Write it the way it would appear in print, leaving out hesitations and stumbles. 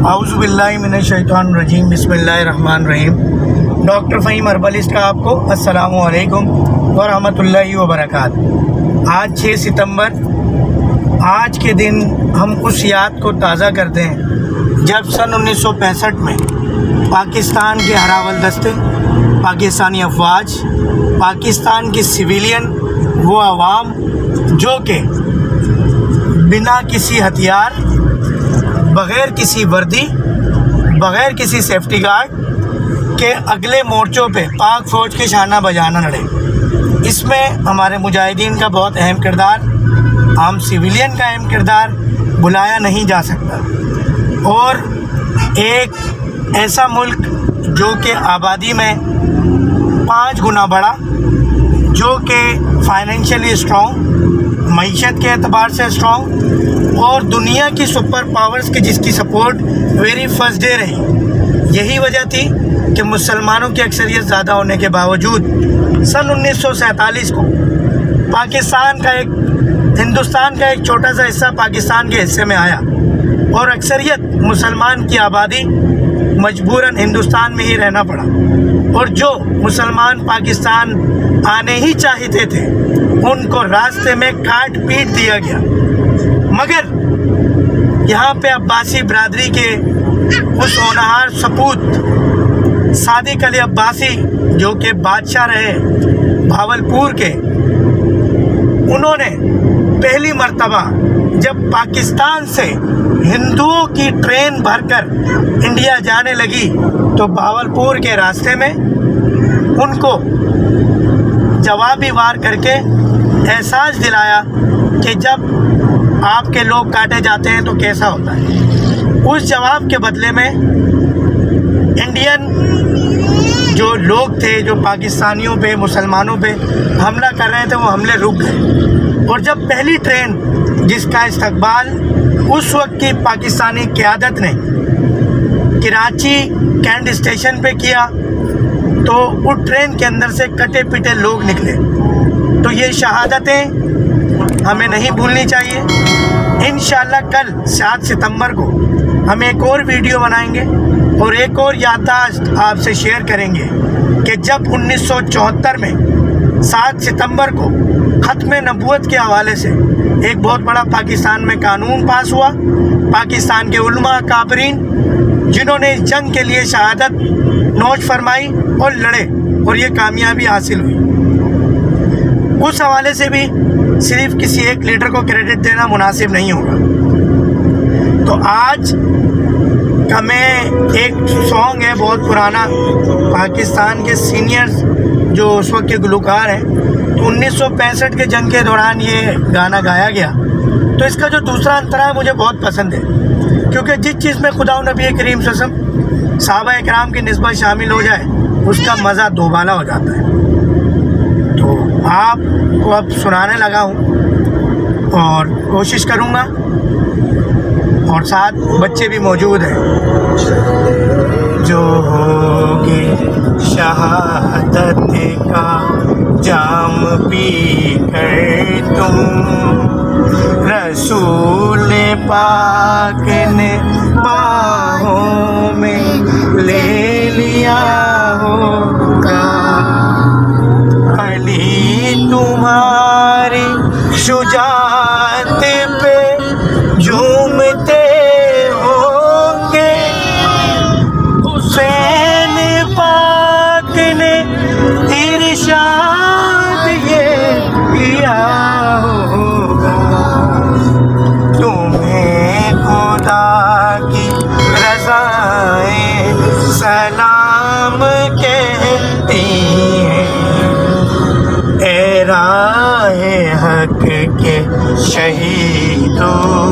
औज़ुबिल्लाहि मिनश्शैतानिर्रजीम बिस्मिल्लाहिर्रहमानिर्रहीम। Doctor Faheem herbalist का आपको अस्सलामु अलैकुम व रहमतुल्लाहि व बरकातहू। आज 6 सितंबर, आज के दिन हम उस याद को ताज़ा करते हैं जब सन 1965 में पाकिस्तान के हरावल दस्ते, पाकिस्तानी अफवाज, पाकिस्तान की सिविलियन, वो अवाम जो कि बिना किसी हथियार, बग़ैर किसी वर्दी, बग़ैर किसी सेफ्टी गार्ड के अगले मोर्चों पे पाक फ़ौज के शाना बजाना लड़े। इसमें हमारे मुजाहिदीन का बहुत अहम किरदार, आम सिविलियन का अहम किरदार बुलाया नहीं जा सकता। और एक ऐसा मुल्क जो कि आबादी में 5 गुना बड़ा, जो कि फाइनेंशियली स्ट्रॉन्ग, मईशत के एतबार से स्ट्रॉन्ग, और दुनिया की सुपर पावर्स की जिसकी सपोर्ट वेरी फर्स्ट डे रही। यही वजह थी कि मुसलमानों की अक्सरियत ज़्यादा होने के बावजूद सन 1947 को हिंदुस्तान का एक छोटा सा हिस्सा पाकिस्तान के हिस्से में आया और अक्सरियत मुसलमान की आबादी मजबूरन हिंदुस्तान में ही रहना पड़ा। और जो मुसलमान पाकिस्तान आने ही चाहते थे उनको रास्ते में काट पीट दिया गया। मगर यहाँ पे अब्बासी बरादरी के उस होनहार सपूत सादिक अली अब्बासी, जो कि बादशाह रहे भावलपुर के, उन्होंने पहली मर्तबा जब पाकिस्तान से हिंदुओं की ट्रेन भरकर इंडिया जाने लगी तो भावलपुर के रास्ते में उनको जवाबी वार करके एहसास दिलाया कि जब आपके लोग काटे जाते हैं तो कैसा होता है। उस जवाब के बदले में इंडियन जो लोग थे, जो पाकिस्तानियों पे, मुसलमानों पे हमला कर रहे थे, वो हमले रुक गए। और जब पहली ट्रेन जिसका इस्तकबाल उस वक्त की पाकिस्तानी क़यादत ने कराची कैंट स्टेशन पे किया तो उस ट्रेन के अंदर से कटे पिटे लोग निकले। तो ये शहादतें हमें नहीं भूलनी चाहिए। इंशाअल्लाह कल 7 सितंबर को हम एक और वीडियो बनाएंगे और एक और याददाश्त आपसे शेयर करेंगे कि जब 1974 में 7 सितंबर को ख़त्म नबूवत के हवाले से एक बहुत बड़ा पाकिस्तान में कानून पास हुआ, पाकिस्तान के उलमा काबरीन जिन्होंने इस जंग के लिए शहादत नोश फरमाई और लड़े और ये कामयाबी हासिल हुई, उस हवाले से भी सिर्फ किसी एक लीडर को क्रेडिट देना मुनासिब नहीं होगा। तो आज का मैं एक सॉन्ग है बहुत पुराना, पाकिस्तान के सीनियर्स जो उस वक्त के गुलकार हैं, तो 1965 के जंग के दौरान ये गाना गाया गया। तो इसका जो दूसरा अंतरा है मुझे बहुत पसंद है, क्योंकि जिस चीज़ में खुदा नबी करीम सल्लल्लाहु सहाबा इकराम की निस्बत शामिल हो जाए उसका मज़ा दोबाला हो जाता है। तो आपको अब सुनाने लगा हूँ और कोशिश करूँगा, और साथ बच्चे भी मौजूद हैं। जो होगी शहादत का जाम पी कर तुम, रसूल पाक ने बाहों में ले लिया होगा। अली तुम्हारी शुजाअत पे झूमते होंगे, हुसैन पाक ने इरशाद ये किया होगा। तुम्हें खुदा की रज़ाएं सलाम कहती हैं, ए राहे हक के शहीदों